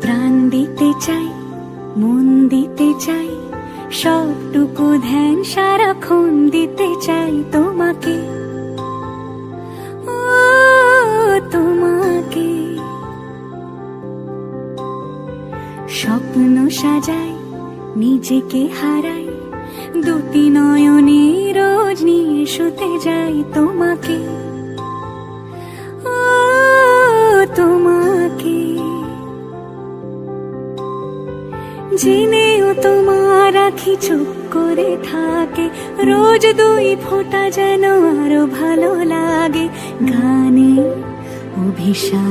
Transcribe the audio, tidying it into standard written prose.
প্রাণ দিতে চাই, মন দিতে চাই, সবটুকু ধ্যান সারাক্ষণ দিতে চাই তোমাকে, ও তোমাকে। স্বপ্ন সাজাই, নিজেকে হারাই, দুটি নয়নে রোজ নিয়ে শুতে যাই তোমাকে, ও তোমাকে। জেনেও তোমার আঁখি চুপ করে থাকে, রোজ দুই ফোঁটা যেন আরো ভালো লাগে, গানে অভিশাপ।